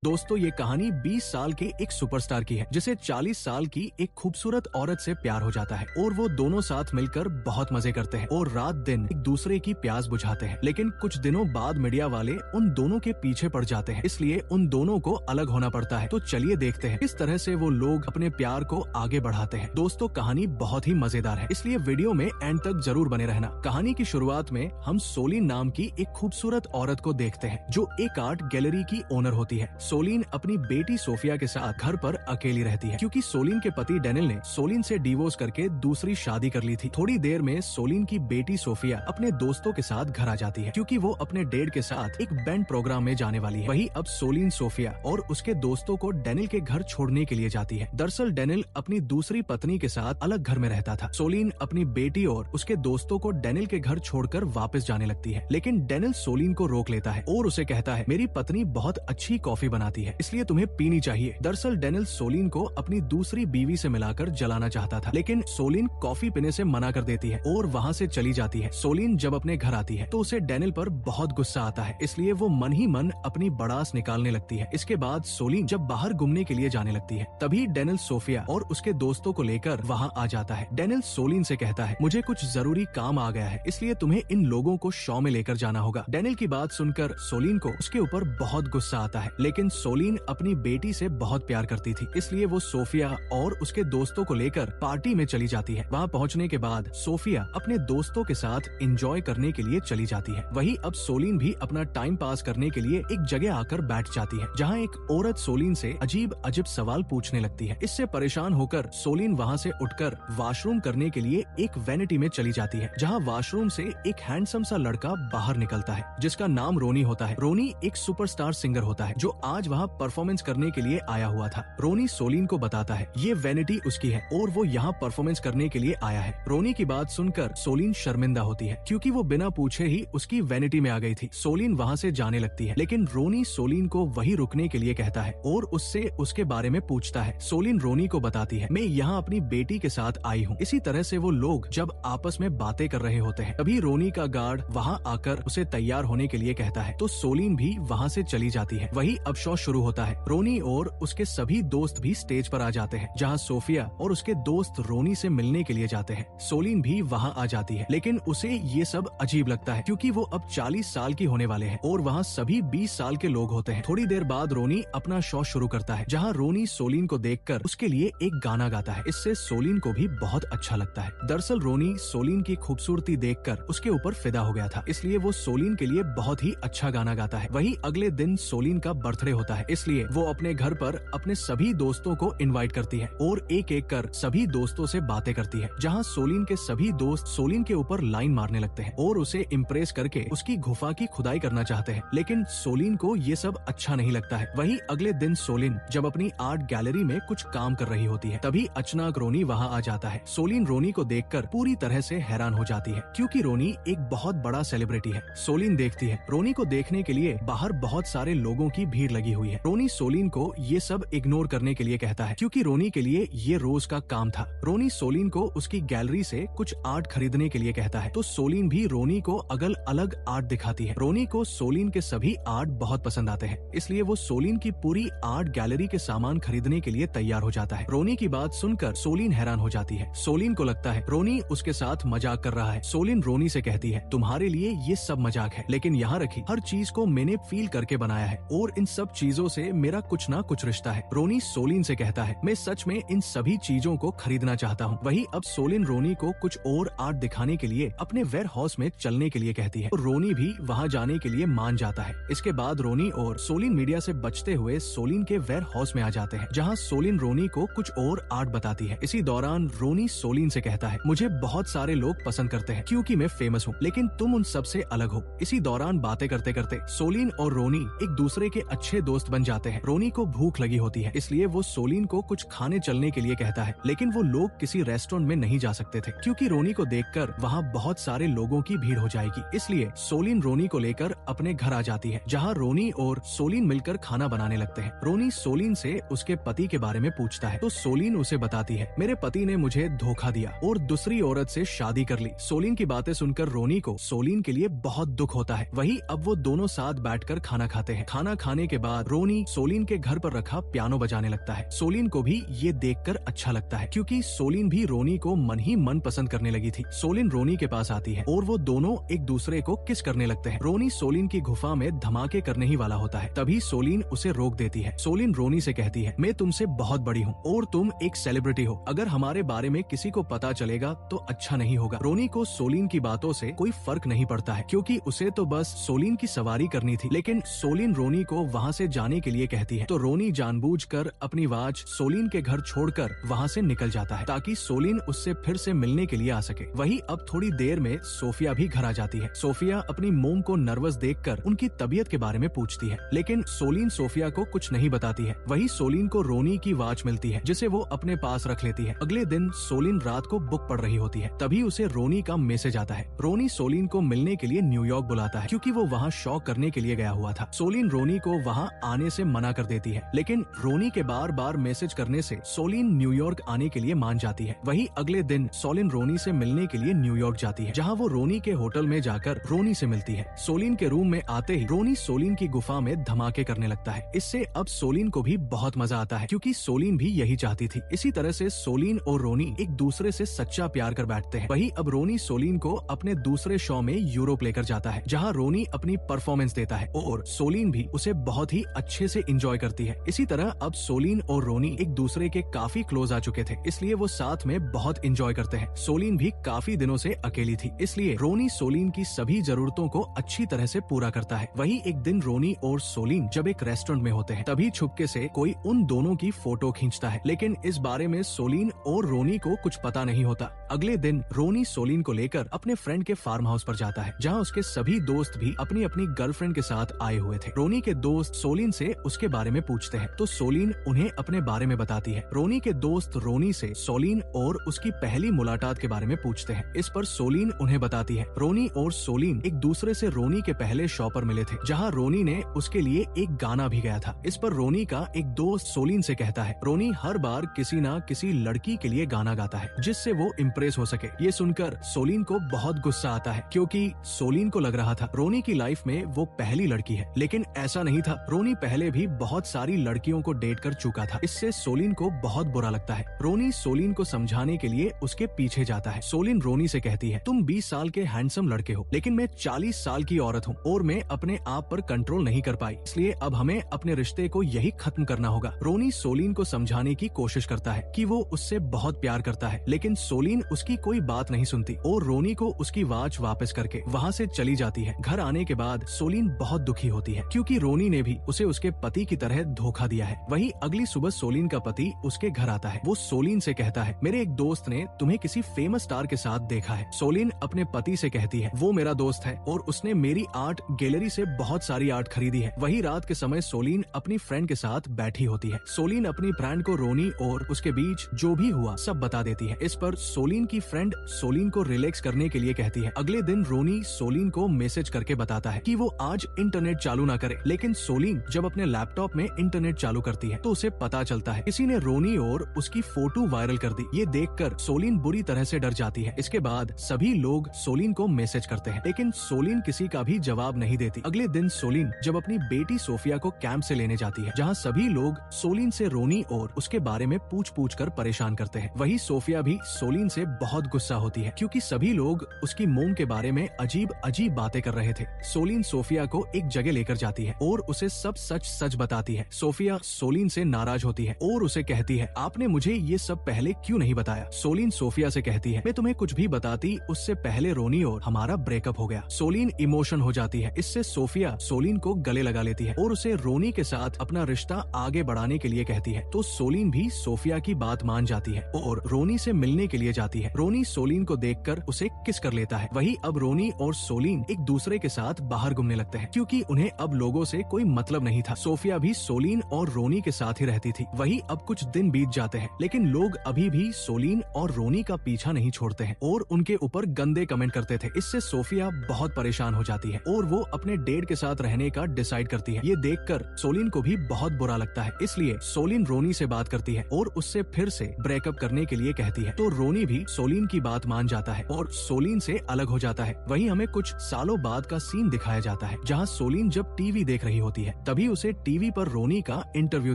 दोस्तों ये कहानी 20 साल के एक सुपरस्टार की है जिसे 40 साल की एक खूबसूरत औरत से प्यार हो जाता है और वो दोनों साथ मिलकर बहुत मजे करते हैं और रात दिन एक दूसरे की प्यास बुझाते हैं। लेकिन कुछ दिनों बाद मीडिया वाले उन दोनों के पीछे पड़ जाते हैं, इसलिए उन दोनों को अलग होना पड़ता है। तो चलिए देखते हैं किस तरह से वो लोग अपने प्यार को आगे बढ़ाते हैं। दोस्तों कहानी बहुत ही मजेदार है, इसलिए वीडियो में एंड तक जरूर बने रहना। कहानी की शुरुआत में हम सोलिन नाम की एक खूबसूरत औरत को देखते हैं जो एक आर्ट गैलरी की ओनर होती है। सोलिन अपनी बेटी सोफिया के साथ घर पर अकेली रहती है क्योंकि सोलिन के पति डेनियल ने सोलिन से डिवोर्स करके दूसरी शादी कर ली थी। थोड़ी देर में सोलिन की बेटी सोफिया अपने दोस्तों के साथ घर आ जाती है क्योंकि वो अपने डैड के साथ एक बैंड प्रोग्राम में जाने वाली है। वही अब सोलिन सोफिया और उसके दोस्तों को डेनियल के घर छोड़ने के लिए जाती है। दरअसल डेनियल अपनी दूसरी पत्नी के साथ अलग घर में रहता था। सोलिन अपनी बेटी और उसके दोस्तों को डेनियल के घर छोड़कर वापस जाने लगती है, लेकिन डेनियल सोलिन को रोक लेता है और उसे कहता है मेरी पत्नी बहुत अच्छी कॉफी बनाती है, इसलिए तुम्हें पीनी चाहिए। दरअसल डेनियल सोलिन को अपनी दूसरी बीवी से मिलाकर जलाना चाहता था, लेकिन सोलिन कॉफी पीने से मना कर देती है और वहाँ से चली जाती है। सोलिन जब अपने घर आती है तो उसे डेनियल पर बहुत गुस्सा आता है, इसलिए वो मन ही मन अपनी बड़ास निकालने लगती है। इसके बाद सोलिन जब बाहर घूमने के लिए जाने लगती है तभी डेनियल सोफिया और उसके दोस्तों को लेकर वहाँ आ जाता है। डेनियल सोलिन से कहता है मुझे कुछ जरूरी काम आ गया है, इसलिए तुम्हें इन लोगों को शो में लेकर जाना होगा। डेनियल की बात सुनकर सोलिन को उसके ऊपर बहुत गुस्सा आता है, लेकिन सोलिन अपनी बेटी से बहुत प्यार करती थी, इसलिए वो सोफिया और उसके दोस्तों को लेकर पार्टी में चली जाती है। वहाँ पहुँचने के बाद सोफिया अपने दोस्तों के साथ एंजॉय करने के लिए चली जाती है। वही अब सोलिन भी अपना टाइम पास करने के लिए एक जगह आकर बैठ जाती है जहाँ एक औरत सोलिन से अजीब अजीब सवाल पूछने लगती है। इससे परेशान होकर सोलिन वहाँ से उठकर वॉशरूम करने के लिए एक वैनिटी में चली जाती है, जहाँ वॉशरूम से एक हैंडसम सा लड़का बाहर निकलता है जिसका नाम रोनी होता है। रोनी एक सुपरस्टार सिंगर होता है जो आज वहाँ परफॉर्मेंस करने के लिए आया हुआ था। रोनी सोलिन को बताता है ये वैनिटी उसकी है और वो यहाँ परफॉर्मेंस करने के लिए आया है। रोनी की बात सुनकर सोलिन शर्मिंदा होती है क्योंकि वो बिना पूछे ही उसकी वैनिटी में आ गई थी। सोलिन वहाँ से जाने लगती है, लेकिन रोनी सोलिन को वही रुकने के लिए कहता है और उससे उसके बारे में पूछता है। सोलिन रोनी को बताती है मैं यहाँ अपनी बेटी के साथ आई हूँ। इसी तरह से वो लोग जब आपस में बातें कर रहे होते हैं तभी रोनी का गार्ड वहाँ आकर उसे तैयार होने के लिए कहता है, तो सोलिन भी वहाँ से चली जाती है। वही अब शो शुरू होता है। रोनी और उसके सभी दोस्त भी स्टेज पर आ जाते हैं जहाँ सोफिया और उसके दोस्त रोनी से मिलने के लिए जाते हैं। सोलिन भी वहाँ आ जाती है, लेकिन उसे ये सब अजीब लगता है क्योंकि वो अब 40 साल की होने वाले हैं और वहाँ सभी 20 साल के लोग होते हैं। थोड़ी देर बाद रोनी अपना शो शुरू करता है जहाँ रोनी सोलिन को देखकर उसके लिए एक गाना गाता है। इससे सोलिन को भी बहुत अच्छा लगता है। दरअसल रोनी सोलिन की खूबसूरती देखकर उसके ऊपर फिदा हो गया था, इसलिए वो सोलिन के लिए बहुत ही अच्छा गाना गाता है। वही अगले दिन सोलिन का बर्थडे होता है, इसलिए वो अपने घर पर अपने सभी दोस्तों को इनवाइट करती है और एक एक कर सभी दोस्तों से बातें करती है, जहाँ सोलिन के सभी दोस्त सोलिन के ऊपर लाइन मारने लगते हैं और उसे इम्प्रेस करके उसकी गुफा की खुदाई करना चाहते हैं, लेकिन सोलिन को ये सब अच्छा नहीं लगता है। वही अगले दिन सोलिन जब अपनी आर्ट गैलरी में कुछ काम कर रही होती है तभी अचानक रोनी वहाँ आ जाता है। सोलिन रोनी को देखकर पूरी तरह से हैरान हो जाती है क्योंकि रोनी एक बहुत बड़ा सेलिब्रिटी है। सोलिन देखती है रोनी को देखने के लिए बाहर बहुत सारे लोगों की भीड़ लगी हुई है। रोनी सोलिन को ये सब इग्नोर करने के लिए कहता है क्योंकि रोनी के लिए ये रोज का काम था। रोनी सोलिन को उसकी गैलरी से कुछ आर्ट खरीदने के लिए कहता है, तो सोलिन भी रोनी को अलग अलग आर्ट दिखाती है। रोनी को सोलिन के सभी आर्ट बहुत पसंद आते हैं, इसलिए वो सोलिन की पूरी आर्ट गैलरी के सामान खरीदने के लिए तैयार हो जाता है। रोनी की बात सुनकर सोलिन हैरान हो जाती है। सोलिन को लगता है रोनी उसके साथ मजाक कर रहा है। सोलिन रोनी से कहती है तुम्हारे लिए ये सब मजाक है, लेकिन यहाँ रखी हर चीज को मैंने फील करके बनाया है और इन सब चीजों से मेरा कुछ ना कुछ रिश्ता है। रोनी सोलिन से कहता है मैं सच में इन सभी चीजों को खरीदना चाहता हूँ। वही अब सोलिन रोनी को कुछ और आर्ट दिखाने के लिए अपने वेयर हाउस में चलने के लिए कहती है और रोनी भी वहाँ जाने के लिए मान जाता है। इसके बाद रोनी और सोलिन मीडिया से बचते हुए सोलिन के वेयर हाउस में आ जाते हैं जहाँ सोलिन रोनी को कुछ और आर्ट बताती है। इसी दौरान रोनी सोलिन से कहता है मुझे बहुत सारे लोग पसंद करते हैं क्योंकि मैं फेमस हूँ, लेकिन तुम उन सब से अलग हो। इसी दौरान बातें करते करते सोलिन और रोनी एक दूसरे के अच्छे दोस्त बन जाते हैं। रोनी को भूख लगी होती है, इसलिए वो सोलिन को कुछ खाने चलने के लिए कहता है, लेकिन वो लोग किसी रेस्टोरेंट में नहीं जा सकते थे क्योंकि रोनी को देखकर वहाँ बहुत सारे लोगों की भीड़ हो जाएगी। इसलिए सोलिन रोनी को लेकर अपने घर आ जाती है जहाँ रोनी और सोलिन मिलकर खाना बनाने लगते हैं। रोनी सोलिन से उसके पति के बारे में पूछता है, तो सोलिन उसे बताती है मेरे पति ने मुझे धोखा दिया और दूसरी औरत से शादी कर ली। सोलिन की बातें सुनकर रोनी को सोलिन के लिए बहुत दुख होता है। वही अब वो दोनों साथ बैठकर खाना खाते हैं। खाना खाने के बाद बाद रोनी सोलिन के घर पर रखा पियानो बजाने लगता है। सोलिन को भी ये देखकर अच्छा लगता है क्योंकि सोलिन भी रोनी को मन ही मन पसंद करने लगी थी। सोलिन रोनी के पास आती है और वो दोनों एक दूसरे को किस करने लगते हैं। रोनी सोलिन की गुफा में धमाके करने ही वाला होता है, तभी सोलिन उसे रोक देती है। सोलिन रोनी से कहती है, मैं तुमसे बहुत बड़ी हूँ और तुम एक सेलिब्रिटी हो, अगर हमारे बारे में किसी को पता चलेगा तो अच्छा नहीं होगा। रोनी को सोलिन की बातों से कोई फर्क नहीं पड़ता है क्योंकि उसे तो बस सोलिन की सवारी करनी थी, लेकिन सोलिन रोनी को वहाँ से जाने के लिए कहती है तो रोनी जानबूझकर अपनी वाच सोलिन के घर छोड़कर वहाँ से निकल जाता है ताकि सोलिन उससे फिर से मिलने के लिए आ सके। वही अब थोड़ी देर में सोफिया भी घर आ जाती है। सोफिया अपनी मोम को नर्वस देखकर उनकी तबीयत के बारे में पूछती है, लेकिन सोलिन सोफिया को कुछ नहीं बताती है। वही सोलिन को रोनी की वॉच मिलती है जिसे वो अपने पास रख लेती है। अगले दिन सोलिन रात को बुक पढ़ रही होती है, तभी उसे रोनी का मैसेज आता है। रोनी सोलिन को मिलने के लिए न्यूयॉर्क बुलाता है क्योंकि वो वहाँ शॉक करने के लिए गया हुआ था। सोलिन रोनी को वहाँ आने से मना कर देती है, लेकिन रोनी के बार बार मैसेज करने से सोलिन न्यूयॉर्क आने के लिए मान जाती है। वही अगले दिन सोलिन रोनी से मिलने के लिए न्यूयॉर्क जाती है, जहाँ वो रोनी के होटल में जाकर रोनी से मिलती है। सोलिन के रूम में आते ही रोनी सोलिन की गुफा में धमाके करने लगता है। इससे अब सोलिन को भी बहुत मजा आता है क्योंकि सोलिन भी यही चाहती थी। इसी तरह से सोलिन और रोनी एक दूसरे से सच्चा प्यार कर बैठते हैं। वही अब रोनी सोलिन को अपने दूसरे शो में यूरोप लेकर जाता है, जहाँ रोनी अपनी परफॉर्मेंस देता है और सोलिन भी उसे बहुत ही अच्छे से एंजॉय करती है। इसी तरह अब सोलिन और रोनी एक दूसरे के काफी क्लोज आ चुके थे, इसलिए वो साथ में बहुत एंजॉय करते हैं। सोलिन भी काफी दिनों से अकेली थी, इसलिए रोनी सोलिन की सभी जरूरतों को अच्छी तरह से पूरा करता है। वही एक दिन रोनी और सोलिन जब एक रेस्टोरेंट में होते हैं, तभी छुपके से कोई उन दोनों की फोटो खींचता है, लेकिन इस बारे में सोलिन और रोनी को कुछ पता नहीं होता। अगले दिन रोनी सोलिन को लेकर अपने फ्रेंड के फार्म हाउस पर जाता है, जहाँ उसके सभी दोस्त भी अपनी अपनी गर्लफ्रेंड के साथ आए हुए थे। रोनी के दोस्त सोलिन से उसके बारे में पूछते हैं तो सोलिन उन्हें अपने बारे में बताती है। रोनी के दोस्त रोनी से सोलिन और उसकी पहली मुलाकात के बारे में पूछते हैं। इस पर सोलिन उन्हें बताती है रोनी और सोलिन एक दूसरे से रोनी के पहले शो पर मिले थे, जहाँ रोनी ने उसके लिए एक गाना भी गाया था। इस पर रोनी का एक दोस्त सोलिन से कहता है रोनी हर बार किसी न किसी लड़की के लिए गाना गाता है जिससे वो इम्प्रेस हो सके। ये सुनकर सोलिन को बहुत गुस्सा आता है क्योंकि सोलिन को लग रहा था रोनी की लाइफ में वो पहली लड़की है, लेकिन ऐसा नहीं था। रोनी पहले भी बहुत सारी लड़कियों को डेट कर चुका था। इससे सोलिन को बहुत बुरा लगता है। रोनी सोलिन को समझाने के लिए उसके पीछे जाता है। सोलिन रोनी से कहती है तुम 20 साल के हैंडसम लड़के हो, लेकिन मैं 40 साल की औरत हूँ और मैं अपने आप पर कंट्रोल नहीं कर पाई, इसलिए अब हमें अपने रिश्ते को यही खत्म करना होगा। रोनी सोलिन को समझाने की कोशिश करता है कि वो उससे बहुत प्यार करता है, लेकिन सोलिन उसकी कोई बात नहीं सुनती और रोनी को उसकी वॉच वापस करके वहाँ से चली जाती है। घर आने के बाद सोलिन बहुत दुखी होती है क्योंकि रोनी ने भी उसे उसके पति की तरह धोखा दिया है। वही अगली सुबह सोलिन का पति उसके घर आता है। वो सोलिन से कहता है मेरे एक दोस्त ने तुम्हें किसी फेमस स्टार के साथ देखा है। सोलिन अपने पति से कहती है वो मेरा दोस्त है और उसने मेरी आर्ट गैलरी से बहुत सारी आर्ट खरीदी है। वही रात के समय सोलिन अपनी फ्रेंड के साथ बैठी होती है। सोलिन अपनी फ्रेंड को रोनी और उसके बीच जो भी हुआ सब बता देती है। इस पर सोलिन की फ्रेंड सोलिन को रिलैक्स करने के लिए कहती है। अगले दिन रोनी सोलिन को मैसेज करके बताता है कि वो आज इंटरनेट चालू ना करे, लेकिन सोलिन जब अपने लैपटॉप में इंटरनेट चालू करती है तो उसे पता चलता है किसी ने रोनी और उसकी फोटो वायरल कर दी। ये देखकर सोलिन बुरी तरह से डर जाती है। इसके बाद सभी लोग सोलिन को मैसेज करते हैं, लेकिन सोलिन किसी का भी जवाब नहीं देती। अगले दिन सोलिन जब अपनी बेटी सोफिया को कैंप से लेने जाती है, जहाँ सभी लोग सोलिन से रोनी और उसके बारे में पूछ कर परेशान करते हैं। वही सोफिया भी सोलिन से बहुत गुस्सा होती है क्योंकि सभी लोग उसकी मोम के बारे में अजीब अजीब बातें कर रहे थे। सोलिन सोफिया को एक जगह लेकर जाती है और उसे सब सच बताती है। सोफिया सोलिन से नाराज होती है और उसे कहती है आपने मुझे ये सब पहले क्यों नहीं बताया। सोलिन सोफिया से कहती है मैं तुम्हें कुछ भी बताती उससे पहले रोनी और हमारा ब्रेकअप हो गया। सोलिन इमोशन हो जाती है। इससे सोफिया सोलिन को गले लगा लेती है और उसे रोनी के साथ अपना रिश्ता आगे बढ़ाने के लिए कहती है। तो सोलिन भी सोफिया की बात मान जाती है और रोनी से मिलने के लिए जाती है। रोनी सोलिन को देखकर उसे किस कर लेता है। वही अब रोनी और सोलिन एक दूसरे के साथ बाहर घूमने लगते हैं क्योंकि उन्हें अब लोगों से कोई मतलब नहीं था। सोफिया भी सोलिन और रोनी के साथ ही रहती थी। वही अब कुछ दिन बीत जाते हैं, लेकिन लोग अभी भी सोलिन और रोनी का पीछा नहीं छोड़ते हैं और उनके ऊपर गंदे कमेंट करते थे। इससे सोफिया बहुत परेशान हो जाती है और वो अपने डेट के साथ रहने का डिसाइड करती है। ये देखकर सोलिन को भी बहुत बुरा लगता है, इसलिए सोलिन रोनी से बात करती है और उससे फिर से ब्रेकअप करने के लिए कहती है। तो रोनी भी सोलिन की बात मान जाता है और सोलिन से अलग हो जाता है। वहीं हमें कुछ सालों बाद का सीन दिखाया जाता है, जहाँ सोलिन जब टीवी देख रही होती है तभी उसे टीवी पर रोनी का इंटरव्यू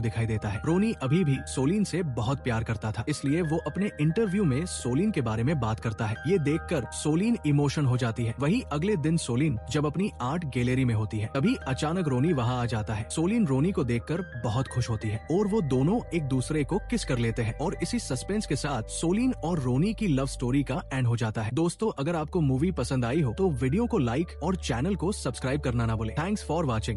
दिखाई देता है। रोनी अभी भी सोलिन से बहुत प्यार करता था, इसलिए वो अपने इंटरव्यू में सोलिन के बारे में बात करता है। ये देखकर सोलिन इमोशन हो जाती है। वही अगले दिन सोलिन जब अपनी आर्ट गैलरी में होती है, तभी अचानक रोनी वहाँ आ जाता है। सोलिन रोनी को देखकर बहुत खुश होती है और वो दोनों एक दूसरे को किस कर लेते हैं और इसी सस्पेंस के साथ सोलिन और रोनी की लव स्टोरी का एंड हो जाता है। दोस्तों, अगर आपको मूवी पसंद आई हो तो वीडियो को लाइक और चैनल को सब्सक्राइब करना ना भूलें। Thanks for watching.